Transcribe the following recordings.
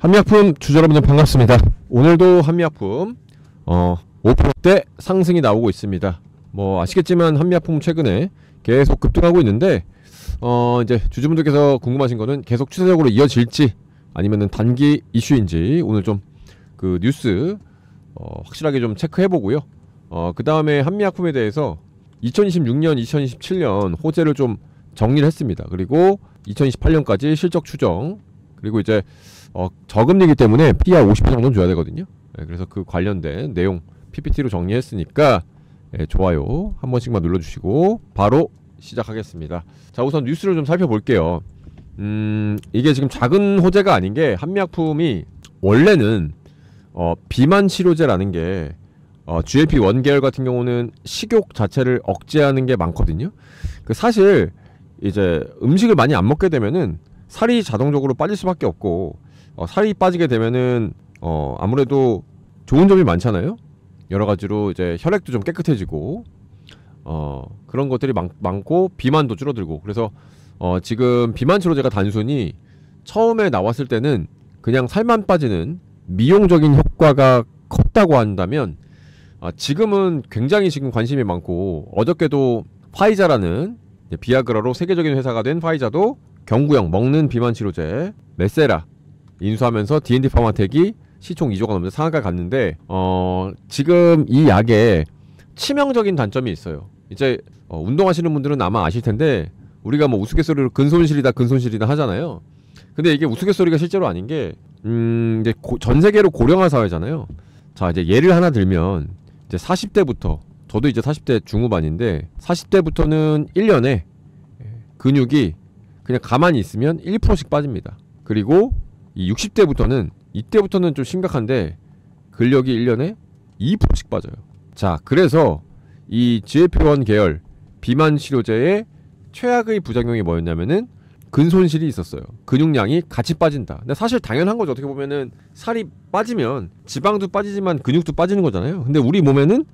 한미약품 주주 여러분들 반갑습니다. 오늘도 한미약품 5%대 상승이 나오고 있습니다. 뭐 아시겠지만 한미약품 최근에 계속 급등하고 있는데 이제 주주분들께서 궁금하신 거는 계속 추세적으로 이어질지 아니면은 단기 이슈인지 오늘 좀 그 뉴스 확실하게 좀 체크해 보고요. 그 다음에 한미약품에 대해서 2026년, 2027년 호재를 좀 정리를 했습니다. 그리고 2028년까지 실적 추정, 그리고 이제 저금리이기 때문에 PR 50배 정도는 줘야 되거든요. 그래서 그 관련된 내용 PPT로 정리했으니까 좋아요 한 번씩만 눌러주시고 바로 시작하겠습니다. 자, 우선 뉴스를 좀 살펴볼게요. 이게 지금 작은 호재가 아닌 게 한미약품이 원래는 비만 치료제라는 게 GLP-1 계열 같은 경우는 식욕 자체를 억제하는 게 많거든요. 사실 이제 음식을 많이 안 먹게 되면은 살이 자동적으로 빠질 수밖에 없고, 살이 빠지게 되면은 아무래도 좋은 점이 많잖아요. 여러 가지로 이제 혈액도 좀 깨끗해지고 그런 것들이 많고 비만도 줄어들고. 그래서 지금 비만 치료제가 단순히 처음에 나왔을 때는 그냥 살만 빠지는 미용적인 효과가 컸다고 한다면, 지금은 굉장히 지금 관심이 많고, 어저께도 파이자라는 비아그라로 세계적인 회사가 된 파이자도 경구형 먹는 비만 치료제 메세라 인수하면서 D&D 파마텍이 시총 2조가 넘는 상한가 갔는데, 지금 이 약에 치명적인 단점이 있어요. 이제 운동하시는 분들은 아마 아실 텐데, 우리가 뭐 우스갯소리로 근손실이다 하잖아요. 근데 이게 우스갯소리가 실제로 아닌 게, 이제 전 세계로 고령화 사회잖아요. 자, 이제 예를 하나 들면, 이제 40대부터, 저도 이제 40대 중후반인데 40대부터는 1년에 근육이 그냥 가만히 있으면 1%씩 빠집니다. 그리고 이 60대부터는, 이때부터는 좀 심각한데 근력이 1년에 2%씩 빠져요. 자, 그래서 이 GLP-1 계열 비만 치료제의 최악의 부작용이 뭐였냐면은 근손실이 있었어요. 근육량이 같이 빠진다. 근데 사실 당연한 거죠. 어떻게 보면은 살이 빠지면 지방도 빠지지만 근육도 빠지는 거잖아요. 근데 우리 몸에는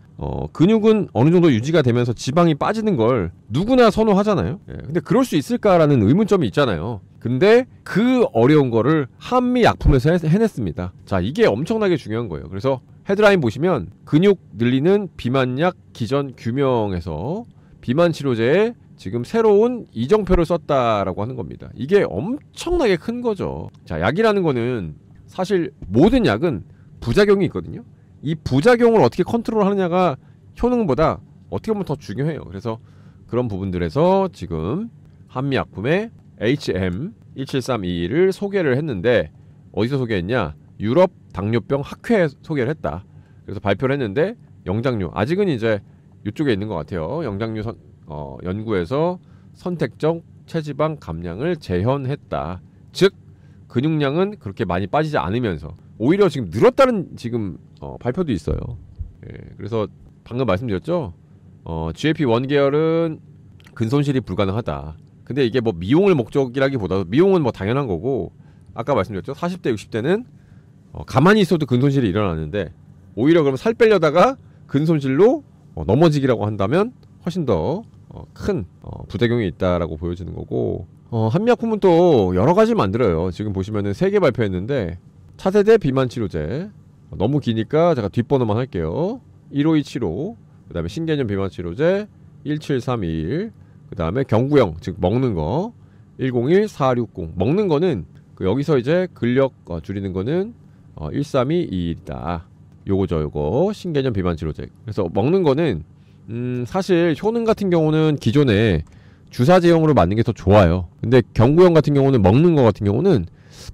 근육은 어느 정도 유지가 되면서 지방이 빠지는 걸 누구나 선호하잖아요. 근데 그럴 수 있을까라는 의문점이 있잖아요. 근데 그 어려운 거를 한미약품에서 해냈습니다. 자, 이게 엄청나게 중요한 거예요. 그래서 헤드라인 보시면 근육 늘리는 비만약 기전 규명에서 비만 치료제에 지금 새로운 이정표를 썼다라고 하는 겁니다. 이게 엄청나게 큰 거죠. 자, 약이라는 거는 사실 모든 약은 부작용이 있거든요. 이 부작용을 어떻게 컨트롤하느냐가 효능보다 어떻게 보면 더 중요해요. 그래서 그런 부분들에서 지금 한미약품의 HM17322를 소개를 했는데, 어디서 소개했냐? 유럽 당뇨병 학회에 소개를 했다. 그래서 발표를 했는데, 영장류 아직은 이제 이쪽에 있는 것 같아요. 영장류 연구에서 선택적 체지방 감량을 재현했다. 즉 근육량은 그렇게 많이 빠지지 않으면서 오히려 지금 늘었다는 지금 발표도 있어요. 그래서 방금 말씀드렸죠. GLP-1 계열은 근손실이 불가능하다. 근데 이게 뭐 미용을 목적이라기보다, 미용은 뭐 당연한 거고, 아까 말씀드렸죠. 40대 60대는 가만히 있어도 근손실이 일어나는데, 오히려 그럼 살 빼려다가 근손실로 넘어지기라고 한다면 훨씬 더 큰 부작용이 있다라고 보여지는 거고, 한미약품은 또 여러 가지 만들어요. 지금 보시면은 3개 발표했는데, 차세대 비만 치료제, 너무 기니까 제가 뒷번호만 할게요. 15275, 그 다음에 신개념 비만 치료제 17321, 그 다음에 경구형, 즉 먹는 거 101460. 먹는 거는 여기서 이제 근력 줄이는 거는 13221이다. 요거죠, 요거 신개념 비만 치료제. 그래서 먹는 거는 사실 효능 같은 경우는 기존에 주사 제형으로 맞는 게 더 좋아요. 근데 경구형 같은 경우는, 먹는 거 같은 경우는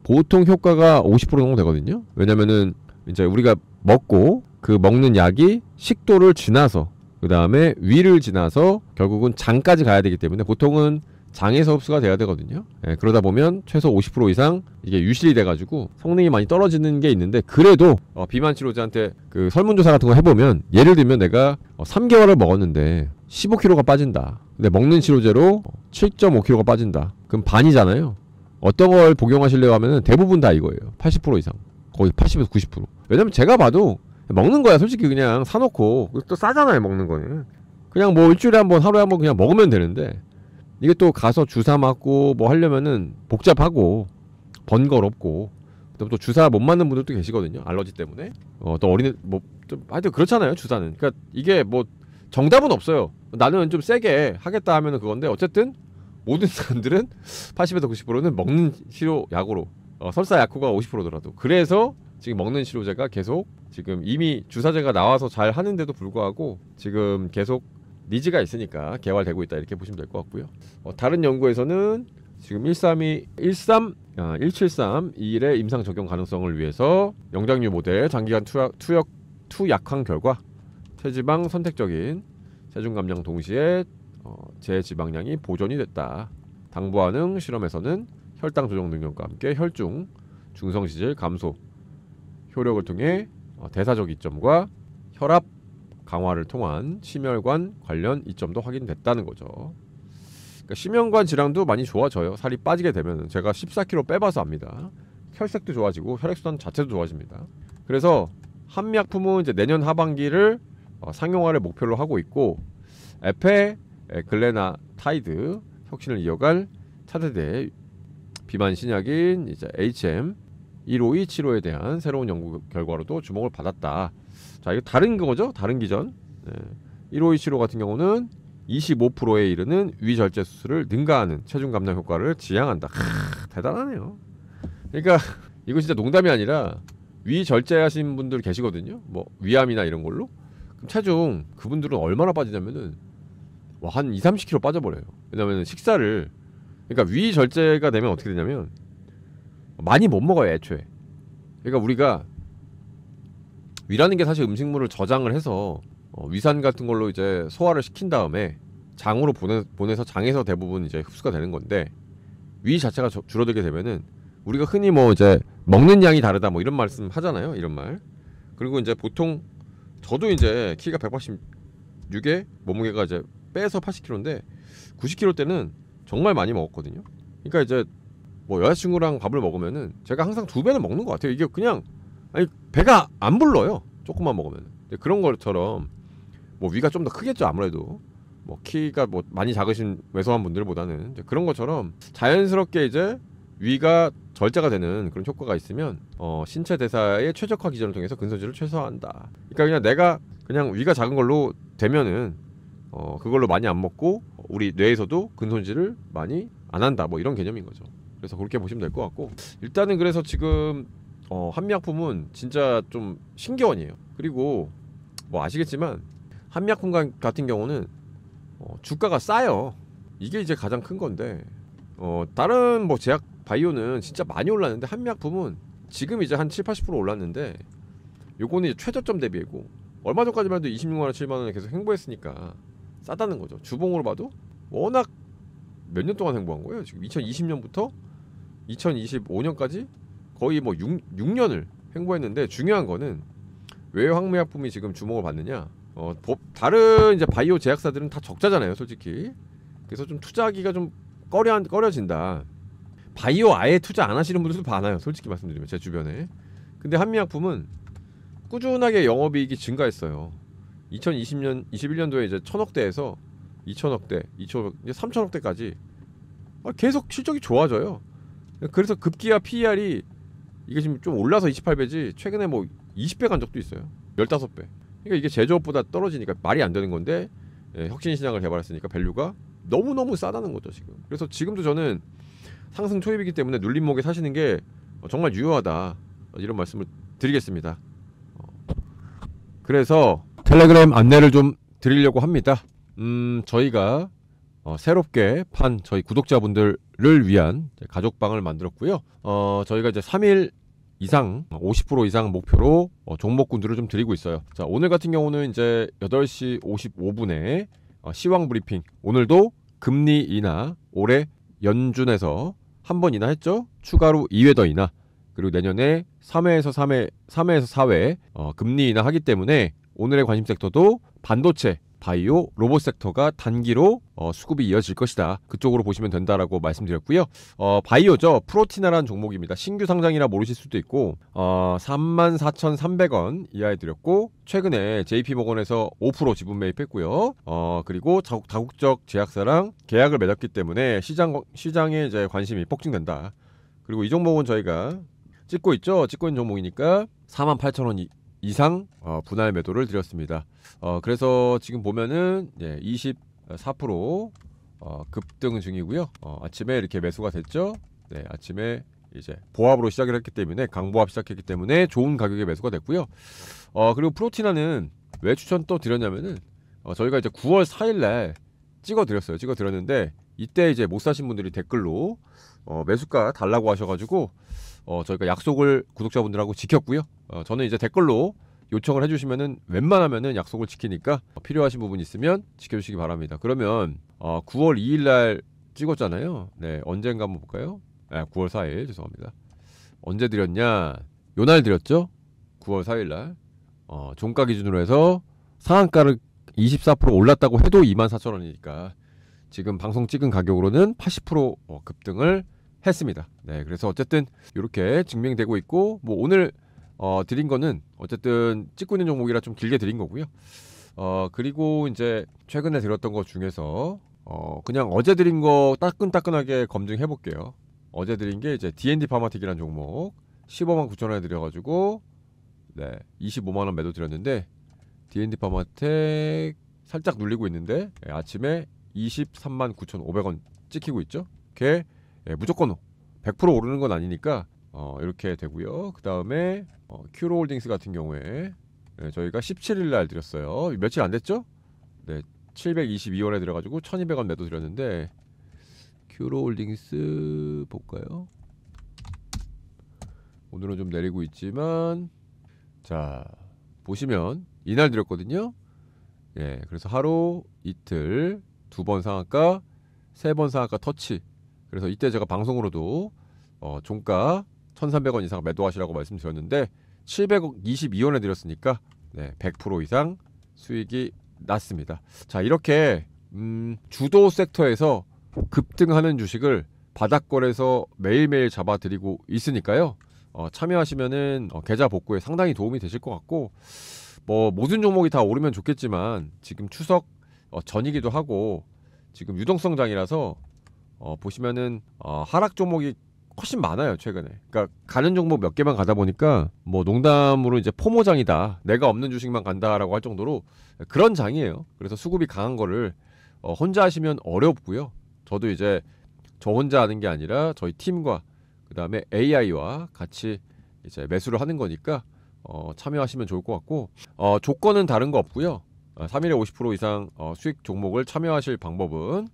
보통 효과가 50% 정도 되거든요. 왜냐면은 이제 우리가 먹고 그 먹는 약이 식도를 지나서, 그 다음에 위를 지나서 결국은 장까지 가야 되기 때문에 보통은 장에서 흡수가 돼야 되거든요. 그러다 보면 최소 50% 이상 이게 유실이 돼가지고 성능이 많이 떨어지는 게 있는데, 그래도 비만 치료제한테 그 설문조사 같은 거 해보면, 예를 들면 내가 3개월을 먹었는데 15kg가 빠진다. 근데 먹는 치료제로 7.5kg가 빠진다. 그럼 반이잖아요. 어떤 걸 복용하시려고 하면은 대부분 다 이거예요. 80% 이상. 거의 80에서 90%. 왜냐면 제가 봐도 먹는 거야. 솔직히 그냥 사놓고, 또 싸잖아요, 먹는 거는. 그냥 뭐 일주일에 한 번, 하루에 한 번 그냥 먹으면 되는데, 이게 또 가서 주사 맞고 뭐 하려면은 복잡하고 번거롭고 또 주사 못 맞는 분들도 계시거든요. 알러지 때문에. 또 어린애 좀 하여튼 그렇잖아요. 주사는. 그러니까 이게 뭐 정답은 없어요. 나는 좀 세게 하겠다 하면은 그건데 어쨌든 모든 사람들은 80에서 90%는 먹는 치료 약으로 설사 약효가 50%더라도 그래서 지금 먹는 치료제가 계속 지금 이미 주사제가 나와서 잘 하는데도 불구하고 지금 계속 니즈가 있으니까 개발되고 있다 이렇게 보시면 될 것 같고요. 다른 연구에서는 지금 17321의 임상 적용 가능성을 위해서 영장류 모델 장기간 투약한 결과 체지방 선택적인 체중 감량 동시에 제지방량이 보존이 됐다. 당부하는 실험에서는 혈당 조정 능력과 함께 혈중 중성지질 감소 효력을 통해 대사적 이점과 혈압 강화를 통한 심혈관 관련 이점도 확인됐다는 거죠. 그러니까 심혈관 질환도 많이 좋아져요. 살이 빠지게 되면. 제가 14kg 빼봐서 압니다. 혈색도 좋아지고 혈액순환 자체도 좋아집니다. 그래서 한미약품은 이제 내년 하반기를 상용화를 목표로 하고 있고 에페 글레나타이드 혁신을 이어갈 차세대 비만 신약인 이제 HM1527호에 대한 새로운 연구 결과로도 주목을 받았다. 자, 이거 다른 거죠? 다른 기전. 1527호 같은 경우는 25%에 이르는 위절제 수술을 능가하는 체중 감량 효과를 지향한다. 대단하네요. 그러니까 이거 진짜 농담이 아니라 위절제 하신 분들 계시거든요. 뭐 위암이나 이런 걸로. 그럼 체중 그분들은 얼마나 빠지냐면은 한 20-30kg 빠져버려요. 왜냐면 식사를 그러니까 위절제가 되면 어떻게 되냐면 많이 못 먹어요, 애초에. 그러니까 우리가 위라는 게 사실 음식물을 저장을 해서 위산 같은 걸로 이제 소화를 시킨 다음에 장으로 보내서 장에서 대부분 이제 흡수가 되는 건데 위 자체가 줄어들게 되면은 우리가 흔히 뭐 이제 먹는 양이 다르다 뭐 이런 말씀 하잖아요, 이런 말. 그리고 이제 보통 저도 이제 키가 186에 몸무게가 이제 빼서 80kg인데 90kg 때는 정말 많이 먹었거든요. 그러니까 이제 뭐 여자친구랑 밥을 먹으면은 제가 항상 2배는 먹는 것 같아요. 이게 그냥 아니 배가 안 불러요. 조금만 먹으면. 그런 것처럼 뭐 위가 좀 더 크겠죠. 아무래도 뭐 키가 뭐 많이 작으신 왜소한 분들보다는 이제 그런 것처럼 자연스럽게 이제 위가 절제가 되는 그런 효과가 있으면 신체 대사의 최적화 기전을 통해서 근손실을 최소화한다. 그러니까 그냥 내가 그냥 위가 작은 걸로 되면은 그걸로 많이 안 먹고 우리 뇌에서도 근손실을 많이 안 한다. 뭐 이런 개념인 거죠. 그래서 그렇게 보시면 될 것 같고 일단은 그래서 지금 한미약품은 진짜 좀 신기원이에요. 그리고 뭐 아시겠지만 한미약품 같은 경우는 주가가 싸요. 이게 이제 가장 큰 건데 다른 뭐 제약 바이오는 진짜 많이 올랐는데 한미약품은 지금 이제 한 7-80% 올랐는데 요거는 이제 최저점 대비고 얼마 전까지만 해도 26만원 7만원에 계속 행보했으니까 싸다는 거죠. 주봉으로 봐도 워낙 몇 년 동안 횡보한 거예요. 지금 2020년부터 2025년까지 거의 뭐 6년을 횡보했는데 중요한 거는 왜 한미약품이 지금 주목을 받느냐? 다른 이제 바이오 제약사들은 다 적자잖아요, 솔직히. 그래서 좀 투자하기가 좀 꺼려진다. 바이오 아예 투자 안 하시는 분들도 많아요, 솔직히 말씀드리면 제 주변에. 근데 한미약품은 꾸준하게 영업이익이 증가했어요. 21년도에 이제 1000억대에서 2000억대, 3000억대까지 계속 실적이 좋아져요. 그래서 급기야 PER이 이게 지금 좀 올라서 28배지 최근에 뭐 20배 간 적도 있어요. 15배. 그러니까 이게 제조업보다 떨어지니까 말이 안 되는 건데 혁신 신약을 개발했으니까 밸류가 너무너무 싸다는 거죠, 지금. 그래서 지금도 저는 상승 초입이기 때문에 눌림목에 사시는 게 정말 유효하다. 이런 말씀을 드리겠습니다. 그래서 텔레그램 안내를 좀 드리려고 합니다. 저희가 새롭게 판 저희 구독자분들을 위한 가족방을 만들었고요. 저희가 이제 3일 이상 50% 이상 목표로 종목군들을 좀 드리고 있어요. 자, 오늘 같은 경우는 이제 8시 55분에 시황 브리핑. 오늘도 금리 인하 올해 연준에서 한 번 인하했죠. 추가로 2회 더 인하. 그리고 내년에 3회에서 4회 금리 인하하기 때문에 오늘의 관심 섹터도 반도체, 바이오, 로봇 섹터가 단기로 수급이 이어질 것이다. 그쪽으로 보시면 된다라고 말씀드렸고요. 바이오죠. 프로티나라는 종목입니다. 신규 상장이라 모르실 수도 있고 34,300원 이하에 드렸고 최근에 JP모건에서 5% 지분 매입했고요. 그리고 다국적 제약사랑 계약을 맺었기 때문에 시장에 이제 관심이 폭증된다. 그리고 이 종목은 저희가 찍고 있죠. 찍고 있는 종목이니까 48,000원 이상 분할 매도를 드렸습니다. 그래서 지금 보면은 24% 급등 중이고요. 아침에 이렇게 매수가 됐죠. 네, 아침에 이제 보합으로 시작을 했기 때문에 강보합 시작했기 때문에 좋은 가격에 매수가 됐고요. 그리고 프로티나는 왜 추천 또 드렸냐면은 저희가 이제 9월 4일날 찍어드렸어요. 찍어드렸는데 이때 이제 못 사신 분들이 댓글로 매수가 달라고 하셔가지고 저희가 약속을 구독자분들하고 지켰고요. 저는 이제 댓글로 요청을 해주시면은 웬만하면은 약속을 지키니까 필요하신 부분 있으면 지켜주시기 바랍니다. 그러면 9월 2일날 찍었잖아요. 네, 언젠가 한번 볼까요? 9월 4일 죄송합니다. 언제 드렸냐? 요날 드렸죠? 9월 4일날 종가 기준으로 해서 상한가를 24% 올랐다고 해도 24,000원이니까 지금 방송 찍은 가격으로는 80% 급등을 했습니다. 네, 그래서 어쨌든 이렇게 증명되고 있고 뭐 오늘 드린 거는 어쨌든 찍고 있는 종목이라 좀 길게 드린 거고요. 그리고 이제 최근에 드렸던 것 중에서 그냥 어제 드린 거 따끈따끈하게 검증해 볼게요. 어제 드린 게 이제 D&D 파마틱이라는 종목 15만 9천원에 드려가지고 네 25만 원 매도 드렸는데 D&D 파마텍 살짝 눌리고 있는데 아침에 23만 9,500원 찍히고 있죠. 걔 무조건 100% 오르는 건 아니니까 이렇게 되고요. 그 다음에 큐로홀딩스 같은 경우에 저희가 17일 날 드렸어요. 며칠 안 됐죠? 네, 722원에 들어가지고 1,200원 매도 드렸는데 큐로홀딩스 볼까요? 오늘은 좀 내리고 있지만 자 보시면 이날 드렸거든요. 예, 그래서 하루 이틀 2번 상한가 3번 상한가 터치. 그래서 이때 제가 방송으로도 종가 1,300원 이상 매도하시라고 말씀드렸는데 722원에 드렸으니까 네, 100% 이상 수익이 났습니다. 자, 이렇게 주도 섹터에서 급등하는 주식을 바닥권에서 매일매일 잡아드리고 있으니까요. 참여하시면은 계좌 복구에 상당히 도움이 되실 것 같고 뭐 모든 종목이 다 오르면 좋겠지만 지금 추석 전이기도 하고 지금 유동성장이라서 보시면은 하락 종목이 훨씬 많아요 최근에. 그러니까 가는 종목 몇 개만 가다 보니까 뭐 농담으로 이제 포모장이다, 내가 없는 주식만 간다라고 할 정도로 그런 장이에요. 그래서 수급이 강한 거를 혼자 하시면 어렵고요. 저도 이제 저 혼자 하는 게 아니라 저희 팀과 그 다음에 AI와 같이 이제 매수를 하는 거니까 참여하시면 좋을 것 같고 조건은 다른 거 없고요. 3일에 50% 이상 수익 종목을 참여하실 방법은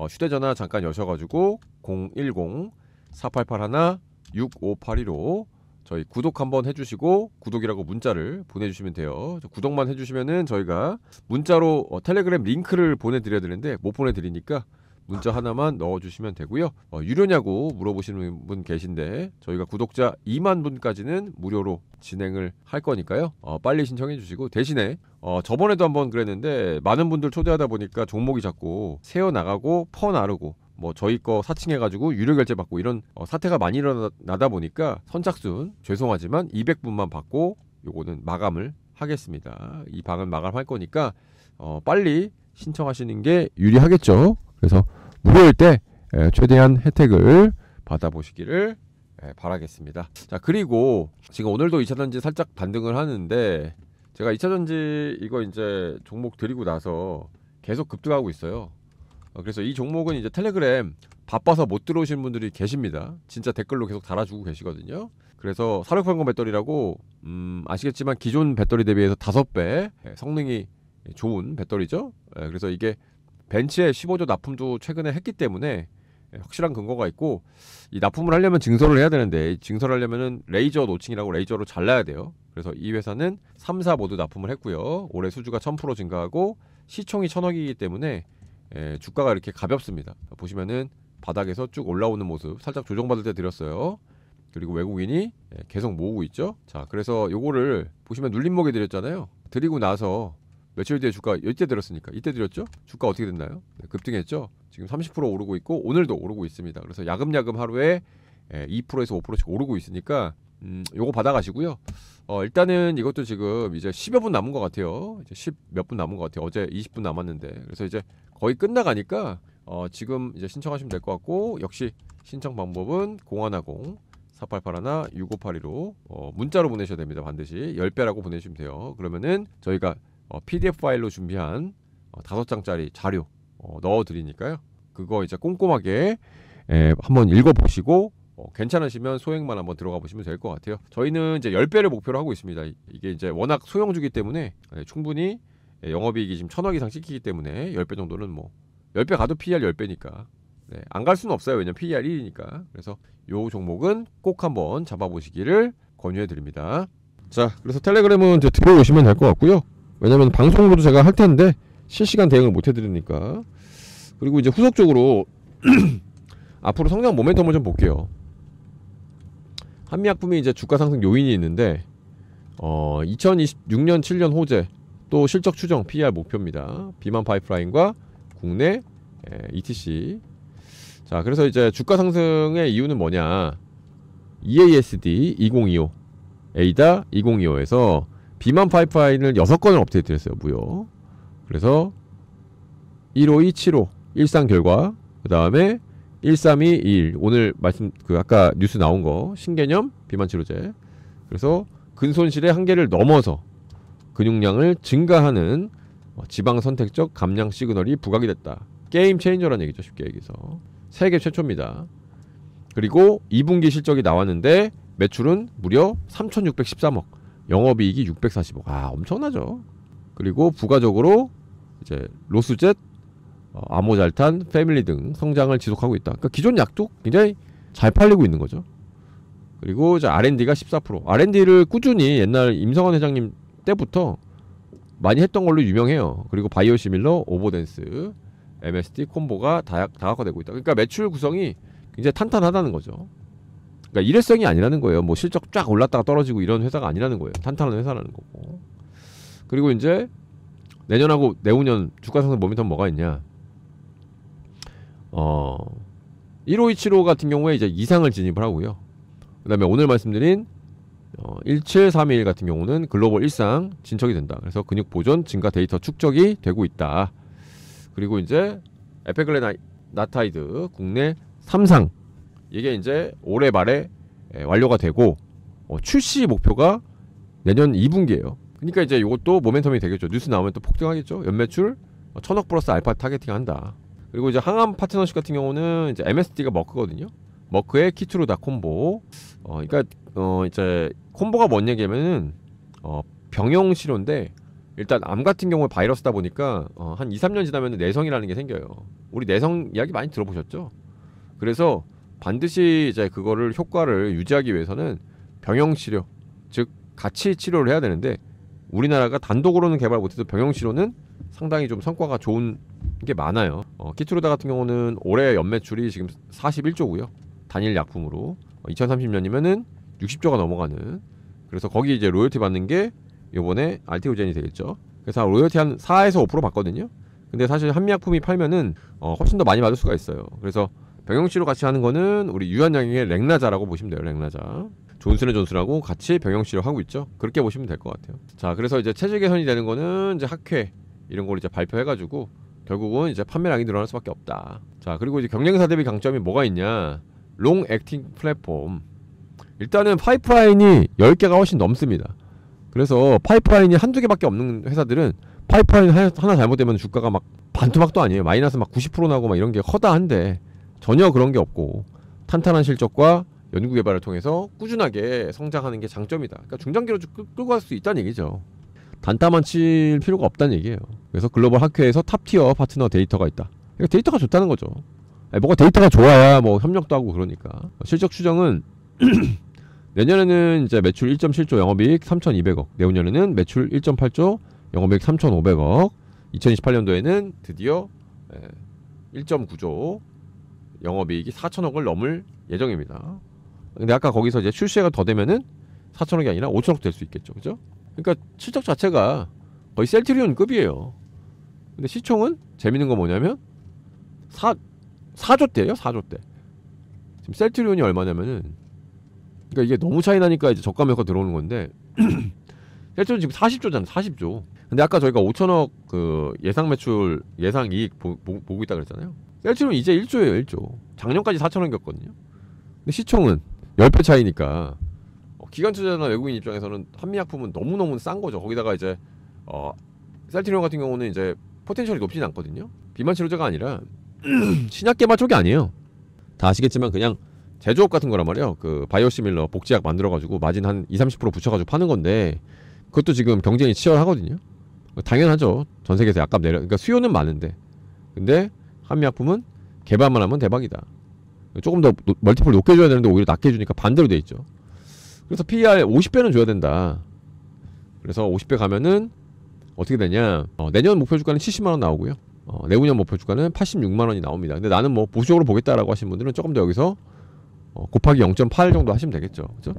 휴대전화 잠깐 여셔가지고 010-4881-6582로 저희 구독 한번 해주시고 구독이라고 문자를 보내주시면 돼요. 구독만 해주시면은 저희가 문자로 텔레그램 링크를 보내드려야 되는데 못 보내드리니까 문자 하나만 넣어주시면 되고요. 유료냐고 물어보시는 분 계신데 저희가 구독자 2만 분까지는 무료로 진행을 할 거니까요. 빨리 신청해 주시고 대신에 저번에도 한번 그랬는데 많은 분들 초대하다 보니까 종목이 자꾸 새어나가고 퍼나르고 뭐 저희 거 사칭해가지고 유료 결제 받고 이런 사태가 많이 일어나다 보니까 선착순 죄송하지만 200분만 받고 요거는 마감을 하겠습니다. 이 방은 마감할 거니까 빨리 신청하시는 게 유리하겠죠. 그래서 무료일 때 최대한 혜택을 받아보시기를 바라겠습니다. 자, 그리고 지금 오늘도 2차전지 살짝 반등을 하는데 제가 2차전지 이거 이제 종목 드리고 나서 계속 급등하고 있어요. 그래서 이 종목은 이제 텔레그램 바빠서 못 들어오시는 분들이 계십니다. 진짜 댓글로 계속 달아주고 계시거든요. 그래서 4680 배터리라고 아시겠지만 기존 배터리 대비해서 5배 성능이 좋은 배터리죠. 그래서 이게 벤츠에 15조 납품도 최근에 했기 때문에 확실한 근거가 있고 이 납품을 하려면 증설을 해야 되는데 증설을 하려면은 레이저 노칭이라고 레이저로 잘라야 돼요. 그래서 이 회사는 3사 모두 납품을 했고요. 올해 수주가 1000% 증가하고 시총이 1000억이기 때문에 주가가 이렇게 가볍습니다. 보시면은 바닥에서 쭉 올라오는 모습 살짝 조정받을 때 드렸어요. 그리고 외국인이 계속 모으고 있죠. 자, 그래서 요거를 보시면 눌림목에 드렸잖아요. 드리고 나서 며칠 뒤에 주가 이때 들었으니까 이때 드렸죠? 주가 어떻게 됐나요? 네, 급등했죠? 지금 30% 오르고 있고 오늘도 오르고 있습니다. 그래서 야금야금 하루에 2%에서 5%씩 오르고 있으니까 요거 받아가시고요. 일단은 이것도 지금 이제 10여 분 남은 것 같아요. 이제 10 몇 분 남은 것 같아요. 어제 20분 남았는데 그래서 이제 거의 끝나가니까 지금 이제 신청하시면 될 것 같고 역시 신청 방법은 0110 4881 6582로 문자로 보내셔야 됩니다. 반드시 10배라고 보내주시면 돼요. 그러면은 저희가 PDF 파일로 준비한 5장짜리 자료 넣어드리니까요. 그거 이제 꼼꼼하게 한번 읽어보시고 괜찮으시면 소액만 한번 들어가 보시면 될 것 같아요. 저희는 이제 10배를 목표로 하고 있습니다. 이게 이제 워낙 소형주기 때문에 충분히 영업이익이 지금 1000억 이상 찍히기 때문에 10배 정도는 뭐 10배 가도 PER 10배니까 안 갈 수는 없어요. 왜냐면 PER 1이니까. 그래서 요 종목은 꼭 한번 잡아보시기를 권유해 드립니다. 자, 그래서 텔레그램은 이제 들어오시면 될 것 같고요. 왜냐면 방송으로도 제가 할 텐데 실시간 대응을 못 해드리니까. 그리고 이제 후속적으로 앞으로 성장 모멘텀을 좀 볼게요. 한미약품이 이제 주가 상승 요인이 있는데 2026년 7년 호재 또 실적 추정 PER 목표입니다. 비만 파이프라인과 국내 ETC. 자, 그래서 이제 주가 상승의 이유는 뭐냐? EASD 2025, 에이다 2025에서 비만 파이프라인을 6건을 업데이트 했어요. 무효. 그래서 152, 75 일상 결과, 그 다음에 132, 21 오늘 말씀 아까 뉴스 나온 거 신개념 비만 치료제. 그래서 근손실의 한계를 넘어서 근육량을 증가하는 지방 선택적 감량 시그널이 부각이 됐다. 게임 체인저라는 얘기죠. 쉽게 얘기해서 세계 최초입니다. 그리고 2분기 실적이 나왔는데 매출은 무려 3,613억, 영업이익이 640억. 엄청나죠. 그리고 부가적으로 이제 로스젯, 아모잘탄, 패밀리 등 성장을 지속하고 있다. 그러니까 기존 약도 굉장히 잘 팔리고 있는 거죠. 그리고 이제 R&D가 14%. R&D를 꾸준히 옛날 임성환 회장님 때부터 많이 했던 걸로 유명해요. 그리고 바이오시밀러, 오버댄스, MSD 콤보가 다각화되고 있다. 그러니까 매출 구성이 굉장히 탄탄하다는 거죠. 그러니까 일회성이 아니라는 거예요. 뭐 실적 쫙 올랐다가 떨어지고 이런 회사가 아니라는 거예요. 탄탄한 회사라는 거고. 그리고 이제 내년하고 내후년 주가 상승 모멘텀 뭐가 있냐? 15275 같은 경우에 이제 이상을 진입을 하고요. 그 다음에 오늘 말씀드린 17321 같은 경우는 글로벌 일상 진척이 된다. 그래서 근육 보존 증가 데이터 축적이 되고 있다. 그리고 이제 에페글레나타이드 국내 3상 이게 이제 올해 말에 완료가 되고 출시 목표가 내년 2분기예요. 그러니까 이제 이것도 모멘텀이 되겠죠. 뉴스 나오면 또 폭등하겠죠. 연매출 1000억 플러스 알파 타겟팅한다. 그리고 이제 항암 파트너십 같은 경우는 이제 MSD가 머크거든요. 머크의 키트루다 콤보. 그러니까 이제 콤보가 뭔 얘기냐면은 병용 치료인데 일단 암 같은 경우에 바이러스다 보니까 한 2, 3년 지나면 내성이라는 게 생겨요. 우리 내성 이야기 많이 들어보셨죠? 그래서 반드시 이제 그거를 효과를 유지하기 위해서는 병용 치료, 즉 같이 치료를 해야 되는데 우리나라가 단독으로는 개발 못해도 병용 치료는 상당히 좀 성과가 좋은 게 많아요. 키트루다 같은 경우는 올해 연매출이 지금 41조고요. 단일 약품으로 2030년이면은 60조가 넘어가는. 그래서 거기 이제 로열티 받는 게 요번에 알테오젠이 되겠죠. 그래서 로열티 한 4에서 5% 받거든요. 근데 사실 한미약품이 팔면은 훨씬 더 많이 받을 수가 있어요. 그래서 병용치료 같이 하는 거는 우리 유한양의 렉나자라고 보시면 돼요. 렉나자. 존슨앤존슨하고 같이 병용치료 하고 있죠. 그렇게 보시면 될 것 같아요. 자, 그래서 이제 체질 개선이 되는 거는 이제 학회 이런 걸 이제 발표해가지고 결국은 이제 판매량이 늘어날 수밖에 없다. 자, 그리고 이제 경쟁사 대비 강점이 뭐가 있냐? 롱 액팅 플랫폼. 일단은 파이프라인이 10개가 훨씬 넘습니다. 그래서 파이프라인이 한두 개밖에 없는 회사들은 파이프라인 하나 잘못되면 주가가 막 반토막도 아니에요. 마이너스 막 90% 나고 막 이런 게 허다한데 전혀 그런 게 없고 탄탄한 실적과 연구개발을 통해서 꾸준하게 성장하는 게 장점이다. 그러니까 중장기로 끌고 갈 수 있다는 얘기죠. 단타만 칠 필요가 없다는 얘기예요. 그래서 글로벌 학회에서 탑티어 파트너 데이터가 있다. 그러니까 데이터가 좋다는 거죠. 뭐가 데이터가 좋아야 뭐 협력도 하고 그러니까. 실적 추정은 내년에는 이제 매출 1.7조, 영업이익 3,200억. 내후년에는 매출 1.8조, 영업이익 3,500억. 2028년도에는 드디어 1.9조, 영업이익이 4,000억을 넘을 예정입니다. 근데 아까 거기서 이제 출시가 더 되면은 4,000억이 아니라 5,000억 될 수 있겠죠, 그죠? 그러니까 실적 자체가 거의 셀트리온급이에요. 근데 시총은 재밌는 거 뭐냐면 4조대예요, 4조대. 지금 셀트리온이 얼마냐면은, 그러니까 이게 너무 차이 나니까 이제 저가 매가 들어오는 건데 셀트리온 지금 40조잖아, 40조. 근데 아까 저희가 5,000억 그 예상 매출, 예상 이익 보고 있다 그랬잖아요. 셀트리온 이제 1조예요, 1조. 작년까지 4,000억이었거든요. 근데 시총은 10배 차이니까 기관 투자자나 외국인 입장에서는 한미약품은 너무너무 싼 거죠. 거기다가 이제 셀트리온 같은 경우는 이제 포텐셜이 높진 않거든요. 비만 치료제가 아니라 신약 개발 쪽이 아니에요. 다 아시겠지만 그냥 제조업 같은 거란 말이에요. 그 바이오시밀러 복제약 만들어가지고 마진 한 20-30% 붙여가지고 파는 건데 그것도 지금 경쟁이 치열하거든요. 당연하죠. 전 세계에서 약값 내려. 그러니까 수요는 많은데 근데 한미약품은 개발만 하면 대박이다. 조금 더 멀티플 높게 줘야 되는데 오히려 낮게 주니까 반대로 돼 있죠. 그래서 PER 50배는 줘야 된다. 그래서 50배 가면은 어떻게 되냐? 내년 목표 주가는 70만 원 나오고요. 내후년 목표 주가는 86만 원이 나옵니다. 근데 나는 뭐 보수적으로 보겠다라고 하신 분들은 조금 더 여기서 곱하기 0.8 정도 하시면 되겠죠. 그죠?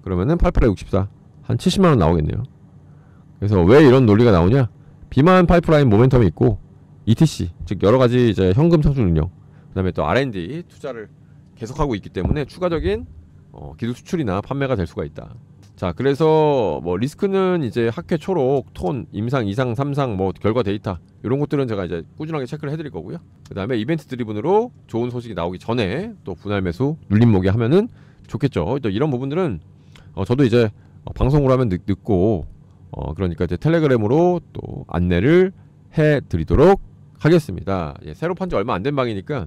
그러면은 88에 64 한 70만 원 나오겠네요. 그래서 왜 이런 논리가 나오냐? 비만 파이프라인 모멘텀이 있고 ETC 즉 여러 가지 이제 현금 창출 능력, 그다음에 또 R&D 투자를 계속하고 있기 때문에 추가적인 기술 수출이나 판매가 될 수가 있다. 자, 그래서 뭐 리스크는 이제 학회 초록, 톤, 임상, 이상, 삼상, 뭐 결과 데이터 이런 것들은 제가 이제 꾸준하게 체크를 해드릴 거고요. 그다음에 이벤트 드리븐으로 좋은 소식이 나오기 전에 또 분할 매수, 눌림 모기 하면은 좋겠죠. 또 이런 부분들은 저도 이제 방송으로 하면 늦고 그러니까 이제 텔레그램으로 또 안내를 해드리도록 하겠습니다. 예, 새로 판 지 얼마 안 된 방이니까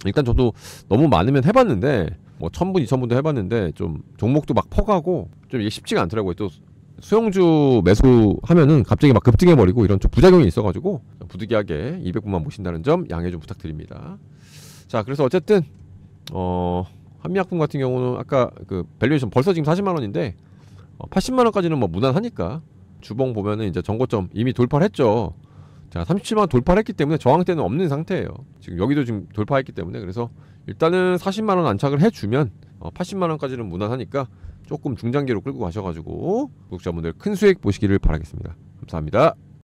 일단 저도 너무 많으면 해봤는데 뭐 1000분, 2000분도 해봤는데 좀 종목도 막 퍼가고 좀 이게 쉽지가 않더라고요. 또 수용주 매수하면은 갑자기 막 급등해버리고 이런 좀 부작용이 있어가지고 부득이하게 200분만 모신다는 점 양해 좀 부탁드립니다. 자, 그래서 어쨌든 한미약품 같은 경우는 아까 그 밸류에이션 벌써 지금 40만 원인데 80만 원까지는 뭐 무난하니까 주봉 보면은 이제 전고점 이미 돌파를 했죠. 자, 37만 원 돌파를 했기 때문에 저항대는 없는 상태예요. 지금 여기도 지금 돌파했기 때문에 그래서 일단은 40만 원 안착을 해주면 80만 원까지는 무난하니까 조금 중장기로 끌고 가셔가지고 구독자분들 큰 수익 보시기를 바라겠습니다. 감사합니다.